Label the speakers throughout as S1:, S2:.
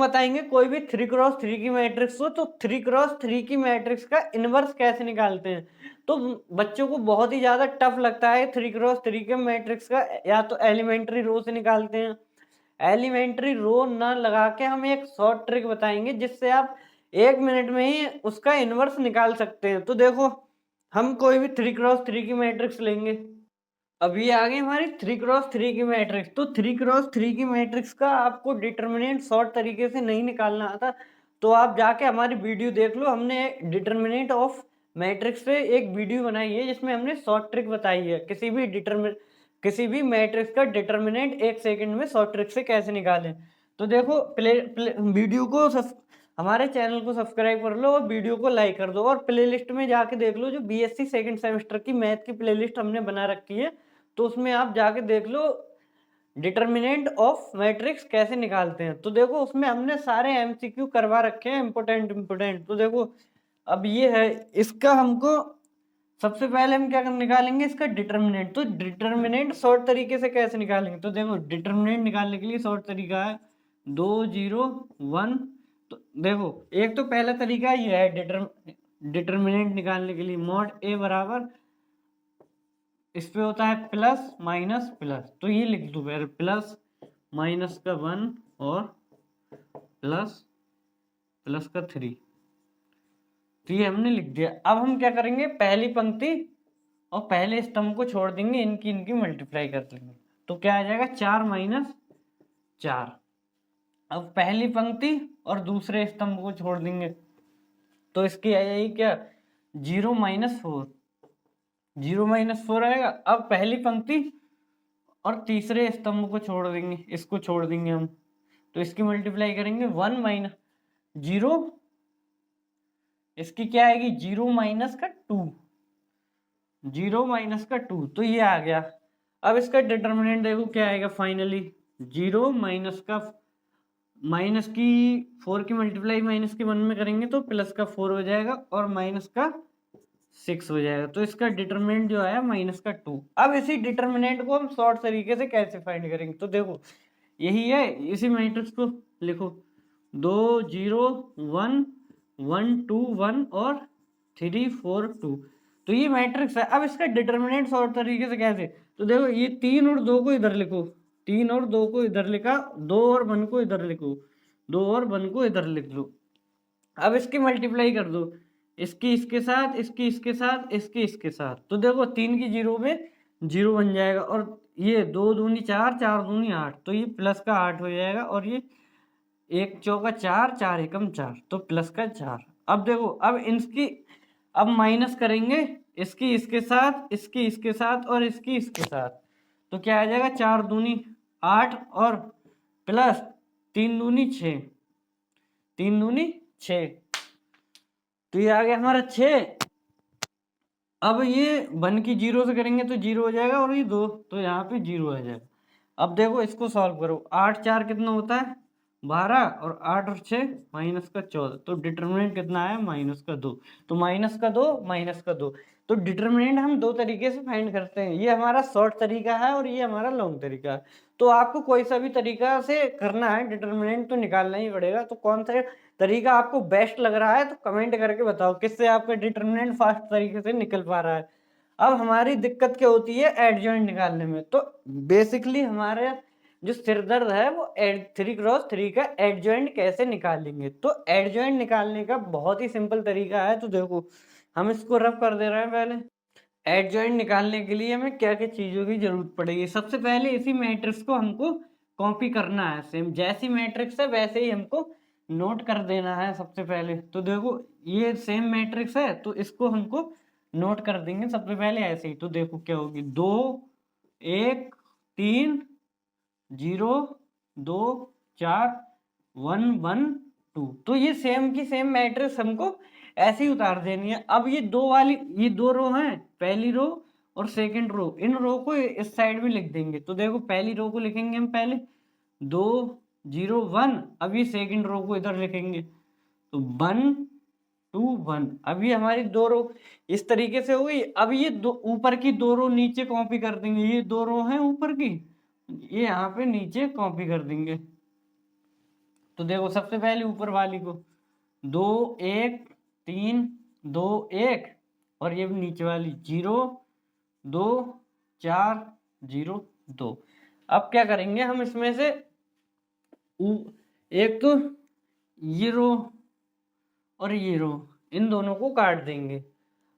S1: बताएंगे कोई भी 3x3 की मैट्रिक्स हो तो 3x3 की मैट्रिक्स का इनवर्स कैसे निकालते हैं। तो बच्चों को बहुत ही ज्यादा टफ लगता है 3x3 के मैट्रिक्स का, या तो एलिमेंट्री रो से निकालते हैं। एलिमेंट्री रो ना लगा के हम एक शॉर्ट ट्रिक बताएंगे जिससे आप 1 मिनट में ही उसका इनवर्स निकाल सकते हैं। तो देखो हम कोई भी 3x3 की मैट्रिक्स लेंगे। अभी आ गई हमारी 3x3 की मैट्रिक्स। तो 3x3 की मैट्रिक्स का आपको डिटर्मिनेंट शॉर्ट तरीके से नहीं निकालना आता तो आप जाके हमारी वीडियो देख लो, हमने डिटर्मिनेंट ऑफ मैट्रिक्स पे एक वीडियो बनाई है जिसमें हमने शॉर्ट ट्रिक बताई है किसी भी मैट्रिक्स का डिटर्मिनेंट 1 सेकंड में शॉर्ट ट्रिक से कैसे निकालें। तो देखो वीडियो को हमारे चैनल को सब्सक्राइब कर लो और वीडियो को लाइक कर दो, और प्लेलिस्ट में जाके देख लो जो बीएससी सेकंड सेमेस्टर की मैथ की प्लेलिस्ट हमने बना रखी है, तो उसमें आप जाके देख लो डिटर्मिनेंट ऑफ मैट्रिक्स कैसे निकालते हैं। तो देखो उसमें हमने सारे एमसीक्यू करवा रखे हैं इम्पोर्टेंट। तो देखो अब ये है, इसका हमको सबसे पहले हम क्या निकालेंगे, इसका डिटर्मिनेंट। तो डिटर्मिनेंट शॉर्ट तरीके से कैसे निकालेंगे, तो देखो डिटर्मिनेंट निकालने के लिए शॉर्ट तरीका है 2 0 1। तो देखो एक तो पहला तरीका ये है डिटर्मिनेंट निकालने के लिए, मॉड ए बराबर इस पे होता है प्लस माइनस प्लस। तो ये लिख दो पहले, प्लस माइनस का 1 और प्लस प्लस का 3। तो ये हमने लिख दिया। अब हम क्या करेंगे, पहली पंक्ति और पहले स्तंभ को छोड़ देंगे, इनकी मल्टीप्लाई कर देंगे। तो क्या आ जाएगा 4 माइनस 4। अब पहली पंक्ति और दूसरे स्तंभ को छोड़ देंगे तो इसकी आ जाएगी क्या 0 माइनस 4। 0 माइनस 4 आएगा। अब पहली पंक्ति और तीसरे स्तंभ को छोड़ देंगे, इसको छोड़ देंगे हम, तो इसकी मल्टीप्लाई करेंगे 1 माइनस 0। इसकी क्या आएगी 0 माइनस का 2। 0 माइनस का 2, तो ये आ गया। अब इसका डिटर्मिनेंट देखो क्या आएगा फाइनली, 0 माइनस का माइनस की 4 की मल्टीप्लाई माइनस के 1 में करेंगे तो प्लस का 4 हो जाएगा और माइनस का 6 हो जाएगा। तो इसका डिटर्मिनेंट जो आया माइनस का 2। अब इसी डिटर्मिनेंट को हम शॉर्ट तरीके से कैसे फाइंड करेंगे, तो देखो यही है, इसी मैट्रिक्स को लिखो 2 0 1 1 2 1 और 3 4 2। तो ये मैट्रिक्स है। अब इसका डिटर्मिनेंट शॉर्ट तरीके से कैसे, तो देखो ये 3 और 2 को इधर लिखो, 3 और 2 को इधर लिखा, 2 और 1 को इधर लिखो, 2 और 1 को इधर लिख लो। अब इसकी मल्टीप्लाई कर दो, इसकी इसके साथ, इसकी इसके साथ, इसकी इसके साथ। तो देखो 3 की 0 में 0 बन जाएगा, और ये 2 दूनी 4 4 दूनी 8, तो ये प्लस का 8 हो जाएगा, और ये 1 चौका 4 4 एकम 4, तो प्लस का 4। अब देखो अब इनकी अब माइनस करेंगे, इसकी इसके साथ, इसकी इसके साथ और इसकी इसके साथ। तो क्या आ जाएगा 4 दूनी 8 और प्लस 3 दूनी 6, 3 दूनी 6, तो ये आ गया हमारा 6। अब ये 1 की 0 से करेंगे तो 0 हो जाएगा, और ये 2, तो यहाँ पे 0 आ जाएगा। अब देखो इसको सॉल्व करो, 8 4 कितना होता है 12, और 8 और 6 माइनस का 14। तो डिटर्मिनेंट कितना है माइनस का 2। तो माइनस का 2 माइनस का 2। तो डिटर्मिनेंट हम 2 तरीके से फाइंड करते हैं, ये हमारा शॉर्ट तरीका है और ये हमारा लॉन्ग तरीका है। तो आपको कोई सा भी तरीका से करना है, डिटर्मिनेंट तो निकालना ही पड़ेगा। तो कौन सा तरीका आपको बेस्ट लग रहा है तो कमेंट करके बताओ किससे आपका डिटर्मिनेंट फास्ट तरीके से निकल पा रहा है। अब हमारी दिक्कत क्या होती है एडजॉइंट निकालने में। तो बेसिकली हमारे जो सिरदर्द है वो 3x3 का एडजॉइंट कैसे निकालेंगे। तो एडजॉइंट निकालने का बहुत ही सिंपल तरीका है। तो देखो हम इसको रफ कर दे रहे हैं। पहले एडजॉइंट निकालने के लिए हमें क्या क्या चीजों की जरूरत पड़ेगी। सबसे पहले इसी मैट्रिक्स को हमको कॉपी करना है, सेम जैसी मैट्रिक्स है वैसे ही हमको नोट कर देना है सबसे पहले। तो देखो ये सेम मैट्रिक्स है तो इसको हमको नोट कर देंगे सबसे पहले ऐसे ही। तो देखो क्या होगी 2 1 3 0 2 4 1 1 2। तो ये सेम की सेम मैट्रिक्स हमको ऐसे ही उतार देनी है। अब ये ये दो रो हैं, पहली रो और सेकंड रो, इन रो को इस साइड भी लिख देंगे। तो देखो पहली रो को लिखेंगे हम पहले 2 0 1। अब ये सेकंड रो को इधर लिखेंगे तो 1 2 1। अब ये हमारी दो रो इस तरीके से हो गई। अब ये दो ऊपर की दो रो नीचे कॉपी कर देंगे, ये दो रो हैं ऊपर की, ये यहाँ पे नीचे कॉपी कर देंगे। तो देखो सबसे पहले ऊपर वाली को 2 1 3 2 1 और ये नीचे वाली 0 2 4 0 2। अब क्या करेंगे हम इसमें से एक तो ये रो और ये रो इन दोनों को काट देंगे।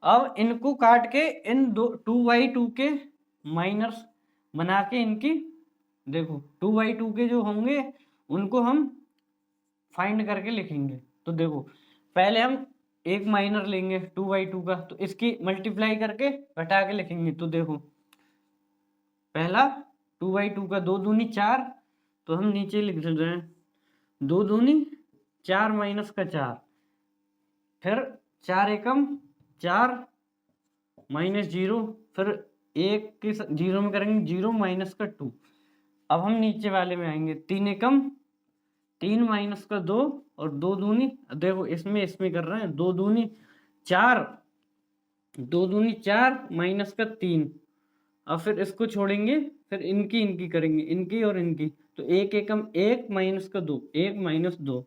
S1: अब इनको काट के इन 2/2 के माइनस बना के इनकी देखो 2/2 के जो होंगे उनको हम फाइंड करके लिखेंगे। तो देखो पहले हम एक माइनर लेंगे 2/2 का, तो इसकी मल्टीप्लाई करके घटा के लिखेंगे। तो देखो पहला 2/2 का 2 दूनी 4, तो हम नीचे लिख रहे हैं 2 दूनी 4 माइनस का 4, फिर 4 एकम 4 माइनस 0, फिर एक के 0 में करेंगे 0 माइनस का 2। अब हम नीचे वाले में आएंगे 3 एकम 3 माइनस का 2 और 2 दूनी देखो इसमें कर रहे हैं 2 दूनी 4 2 दूनी 4 माइनस का 3। अब फिर इसको छोड़ेंगे, फिर इनकी करेंगे, इनकी और इनकी, तो 1 एकम 1 माइनस का 2 1 माइनस 2।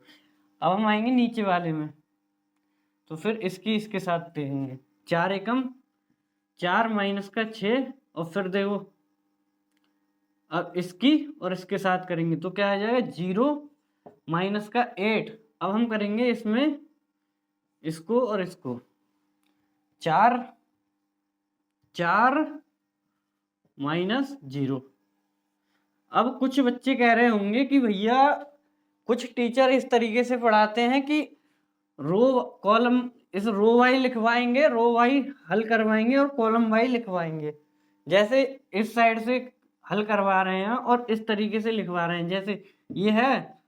S1: अब हम आएंगे नीचे वाले में, तो फिर इसके साथ देंगे 4 एकम 4 माइनस का 6 और फिर देखो अब इसकी और इसके साथ करेंगे तो क्या आ जाएगा 0 माइनस का 8। अब हम करेंगे इसमें इसको और इसको 4 4 माइनस 0। अब कुछ बच्चे कह रहे होंगे कि भैया कुछ टीचर इस तरीके से पढ़ाते हैं कि रो कॉलम इस रो वाई लिखवाएंगे, रो वाई हल करवाएंगे और कॉलम वाई लिखवाएंगे। जैसे इस साइड से हल करवा रहे हैं और इस तरीके से लिखवा रहे हैं। जैसे ये है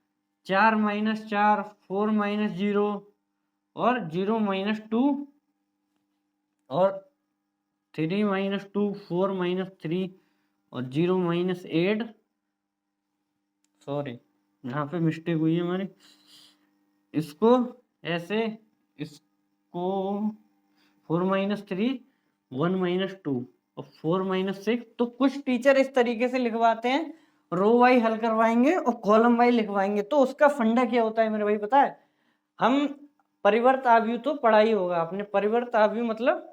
S1: 4 माइनस 4 4 माइनस 0 और 0 माइनस 2 और 3 माइनस 2 4 माइनस 3 और 0 माइनस 8। सॉरी यहाँ पे मिस्टेक हुई है हमारी। इसको ऐसे इसको 4 माइनस 3 1 माइनस 2 और 4 माइनस 6। तो कुछ टीचर इस तरीके से लिखवाते हैं, रो वाई हल करवाएंगे और कॉलम वाई लिखवाएंगे। तो उसका फंडा क्या होता है मेरे भाई पता है? हम परिवर्त आव्यूह तो पढ़ा ही होगा आपने। परिवर्त आव्यूह मतलब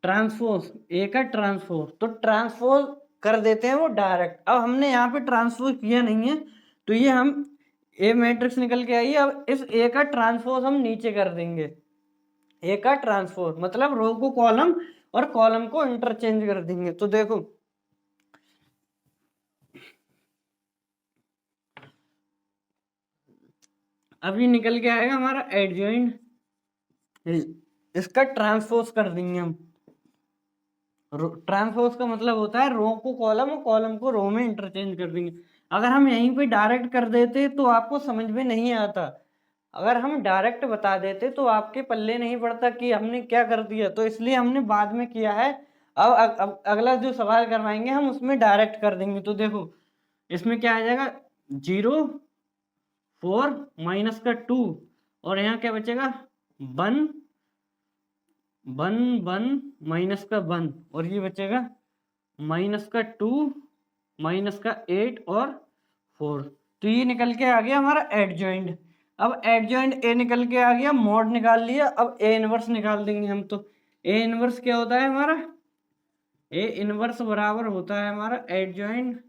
S1: ट्रांसपोज, ए का ट्रांसपोज, तो ट्रांसपोज कर देते हैं वो डायरेक्ट। अब हमने यहाँ पे ट्रांसपोज किया नहीं है, तो ये हम ए मैट्रिक्स निकल के आई है। अब इस ए का ट्रांसपोज हम नीचे कर देंगे। ए का ट्रांसपोज मतलब रो को कॉलम और कॉलम को इंटरचेंज कर देंगे। तो देखो अभी निकल के आएगा हमारा एडजॉइंट, इसका ट्रांसपोज कर देंगे हम। ट्रांसपोज का मतलब होता है रो को कॉलम और कॉलम को रो में इंटरचेंज कर देंगे। अगर हम यहीं पे डायरेक्ट कर देते तो आपको समझ में नहीं आता। अगर हम डायरेक्ट बता देते तो आपके पल्ले नहीं पड़ता कि हमने क्या कर दिया, तो इसलिए हमने बाद में किया है। अब अगला जो सवाल करवाएंगे हम उसमें डायरेक्ट कर देंगे। तो देखो इसमें क्या आ जाएगा 0 4 माइनस का 2 और यहाँ क्या बचेगा 1 1 1 माइनस का 1 और ये बचेगा माइनस का 2 माइनस का 8 और 4। तो ये निकल के आ गया हमारा एडजॉइंट। अब एडजॉइंट ए निकल के आ गया, मॉड निकाल लिया। अब ए इनवर्स निकाल देंगे हम। तो ए इनवर्स क्या होता है हमारा? ए इनवर्स बराबर होता है हमारा एडजॉइंट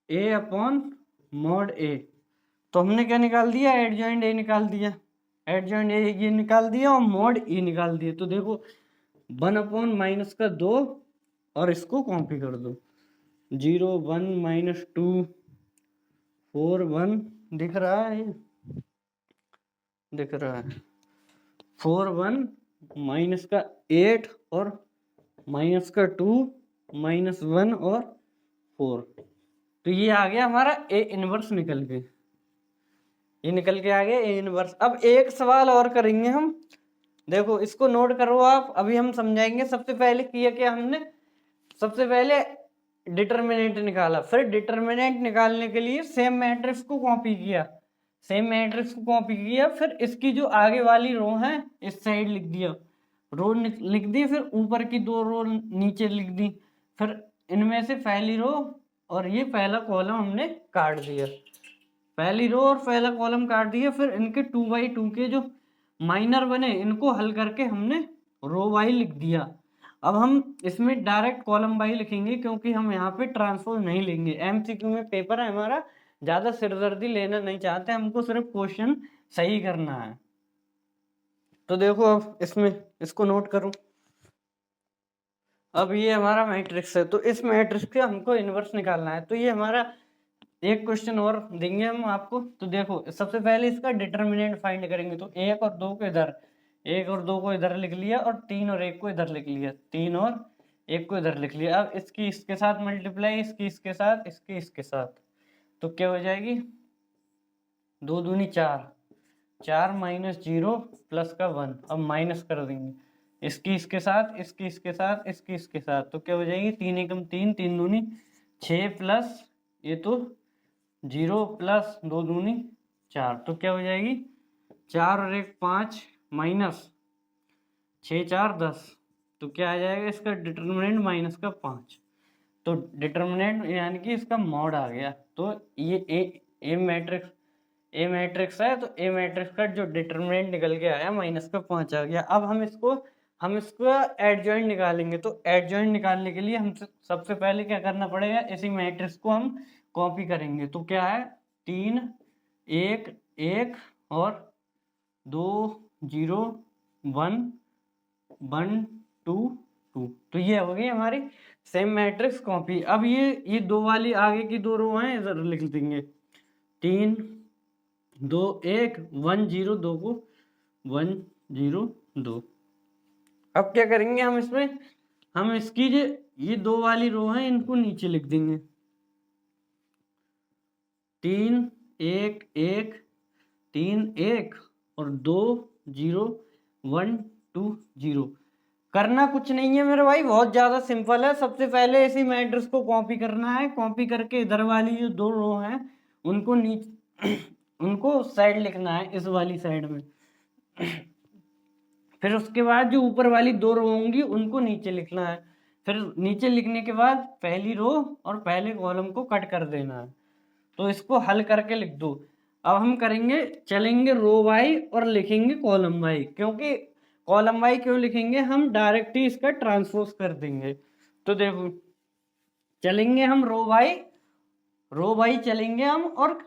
S1: ए अपॉन मॉड ए। तो हमने क्या निकाल दिया? एडजॉइंट ए निकाल दिया, एडजॉइंट ए ये निकाल दिया और मॉड ए निकाल दिया। तो देखो 1 अपॉन माइनस का 2 और इसको कॉपी कर दो 0 1 माइनस 2 4 1 दिख रहा है, दिख रहा है 4 1 माइनस का 8 और माइनस का 2 माइनस 1 और 4। तो ये आ गया हमारा ए इनवर्स निकल के, ये निकल के आ गया ए इनवर्स। अब एक सवाल और करेंगे हम, देखो इसको नोट करो आप। अभी हम समझाएंगे। सबसे पहले किया क्या हमने? सबसे पहले डिटर्मिनेंट निकाला, फिर डिटर्मिनेंट निकालने के लिए सेम मैट्रिक्स को कॉपी किया, सेम मैट्रिक्स को कॉपी किया, फिर इसकी जो आगे वाली रो है इस साइड लिख दिया, रो लिख दी, फिर ऊपर की 2 रो नीचे लिख दी, फिर इनमें से पहली रो और ये पहला कॉलम हमने काट दिया। पहली रो और पहला कॉलम काट दिया, फिर इनके 2/2 के जो माइनर बने इनको हल करके हमने रो वाई लिख दिया। अब हम इसमें डायरेक्ट कॉलम वाई लिखेंगे क्योंकि हम यहाँ पे ट्रांसपोज नहीं लेंगे। एमसीक्यू में पेपर है हमारा, ज्यादा सिरदर्दी लेना नहीं चाहते, हमको सिर्फ क्वेश्चन सही करना है। तो देखो अब इसमें इसको नोट करो। अब ये हमारा मैट्रिक्स है, तो इस मैट्रिक्स का हमको इनवर्स निकालना है। तो ये हमारा एक क्वेश्चन और देंगे हम आपको। तो देखो सबसे पहले इसका डिटर्मिनेंट फाइंड करेंगे। तो 1 और 2 को इधर, 1 और 2 को इधर लिख लिया, और 3 और 1 को इधर लिख लिया, 3 और 1 को इधर लिख लिया। अब इसकी इसके साथ मल्टीप्लाई, इसकी इसके साथ, इसकी इसके साथ, तो क्या हो जाएगी 2 दूनी 4, 4 माइनस 0 प्लस का 1। अब माइनस कर देंगे इसकी इसके साथ, इसकी इसके साथ, इसकी इसके साथ, तो क्या हो जाएगी 3 एकम 3, 3 दूनी 6 प्लस ये तो 0 प्लस 2 दूनी 4, तो क्या हो जाएगी 4 और 1 5 माइनस 6 4 10, तो क्या आ जाएगा इसका डिटर्मिनेंट माइनस का 5। तो डिटर्मिनेंट यानी कि इसका मॉड आ गया। तो ये ए मैट्रिक्स है, तो ए मैट्रिक्स का जो डिटर्मिनेंट निकल के आया माइनस का 5 आ गया। अब हम इसको एडजॉइंट निकालेंगे। तो एडजॉइंट निकालने के लिए हम सबसे पहले क्या करना पड़ेगा, इसी मैट्रिक्स को हम कॉपी करेंगे। तो क्या है 3 1 1 और 2 0 1 1 2 2, तो ये हो गई हमारी सेम मैट्रिक्स कॉपी। अब ये दो वाली आगे की दो रो हैं, इधर लिख देंगे 3 2 1 1 0 2 को 1 0 2। अब क्या करेंगे हम इसमें, हम इसकी जो ये दो वाली रो हैं इनको नीचे लिख देंगे 3 1 1 3 1 और 2 0 1 2 0। करना कुछ नहीं है मेरे भाई, बहुत ज्यादा सिंपल है। सबसे पहले इसी मैट्रिक्स को कॉपी करना है, कॉपी करके इधर वाली जो दो रो हैं उनको नीचे उनको साइड लिखना है, इस वाली साइड में। फिर उसके बाद जो ऊपर वाली दो रो होंगी उनको नीचे लिखना है। फिर नीचे लिखने के बाद पहली रो और पहले कॉलम को कट कर देना है। तो इसको हल करके लिख दो। अब हम चलेंगे रो वाई और लिखेंगे कॉलम वाई। क्योंकि कॉलम वाई क्यों लिखेंगे, हम डायरेक्ट ही इसका ट्रांसपोज कर देंगे। तो देखो चलेंगे हम रो वाई चलेंगे हम और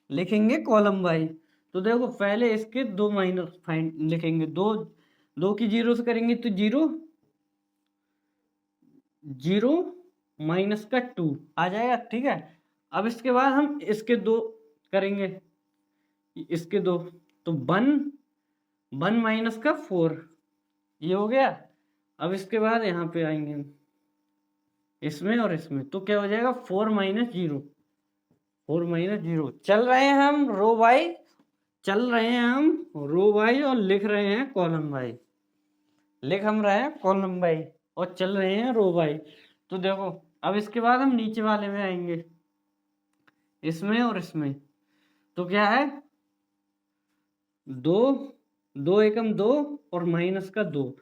S1: लिखेंगे कॉलम वाई। तो देखो पहले इसके दो माइनस फाइंड लिखेंगे, दो की 0 से करेंगे तो 0 0 माइनस का 2 आ जाएगा, ठीक है। अब इसके बाद हम इसके दो करेंगे, इसके दो, तो 1 माइनस का 4, ये हो गया। अब इसके बाद यहाँ पे आएंगे हम इसमें और इसमें, तो क्या हो जाएगा 4 माइनस 0, 4 माइनस 0। चल रहे हैं हम रो वाई और लिख रहे हैं कॉलम वाई, लिख हम रहे हैं कॉलम वाई और चल रहे हैं रो वाई। तो देखो अब इसके बाद हम नीचे वाले में आएंगे, इसमें और इसमें, तो क्या है 2 एकम 2 और माइनस का 2।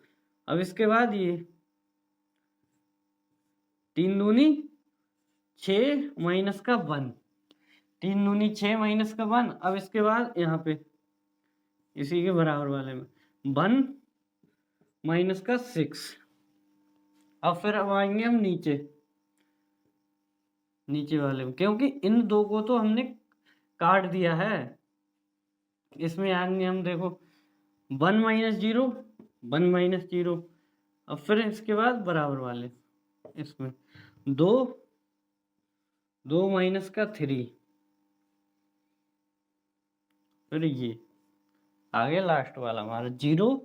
S1: अब इसके बाद ये 3 दूनी 6 माइनस का 1, 3 दूनी 6 माइनस का 1। अब इसके बाद यहाँ पे इसी के बराबर वाले में 1 माइनस का 6। अब फिर अब आएंगे हम नीचे वाले में, क्योंकि इन दो को तो हमने काट दिया है। इसमें आएंगे हम, देखो 1 माइनस 0 1 माइनस 0। अब फिर इसके बाद बराबर वाले इसमें 2 माइनस का 3, फिर ये आगे लास्ट वाला हमारा 0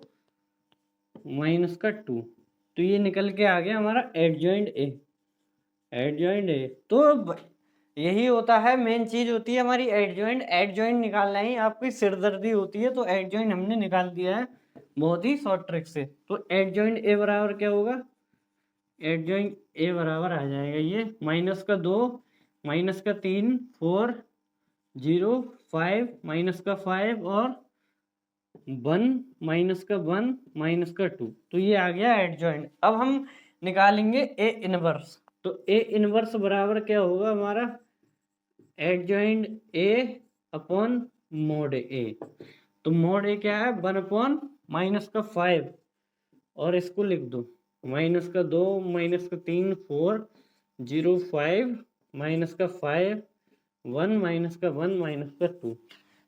S1: माइनस का 2। तो ये निकल के आ गया हमारा एडजॉइंट ए। तो यही होता है, मेन चीज होती है हमारी एडजॉइंट निकालना ही आपकी सिरदर्दी होती है। तो एडजॉइंट हमने निकाल दिया है बहुत ही शॉर्ट ट्रिक से। तो एडजॉइंट ए बराबर क्या होगा, एडजॉइंट ए बराबर आ जाएगा ये माइनस का 2 माइनस का 3 4 0 5 माइनस का 5 और 1 माइनस का 1 माइनस का 2। तो ये आ गया एडजॉइंट। अब हम निकालेंगे ए इनवर्स। तो ए इनवर्स बराबर क्या होगा हमारा, एडजॉइंट ए अपॉन मोड ए। तो मोड ए क्या है, 1 अपॉन माइनस का 5, और इसको लिख दो माइनस का 2 माइनस का 3 4 0 5 माइनस का 5 1 माइनस का 1 माइनस का 2।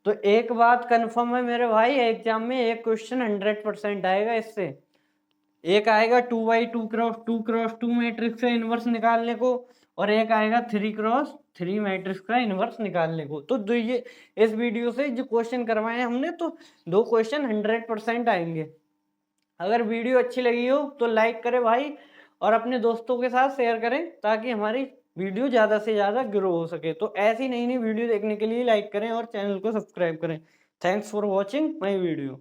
S1: तो एक बात कंफर्म है मेरे भाई, एग्जाम में एक क्वेश्चन 100% आएगा इससे। एक आएगा 2x2 मैट्रिक्स का इनवर्स निकालने को, और एक आएगा 3x3 मैट्रिक्स का इनवर्स निकालने को। तो ये इस वीडियो से जो क्वेश्चन करवाए हमने, तो 2 क्वेश्चन 100% आएंगे। अगर वीडियो अच्छी लगी हो तो लाइक करें भाई, और अपने दोस्तों के साथ शेयर करें, ताकि हमारी वीडियो ज़्यादा से ज़्यादा ग्रो हो सके। तो ऐसी नई नई वीडियो देखने के लिए लाइक करें और चैनल को सब्सक्राइब करें। Thanks for watching my video.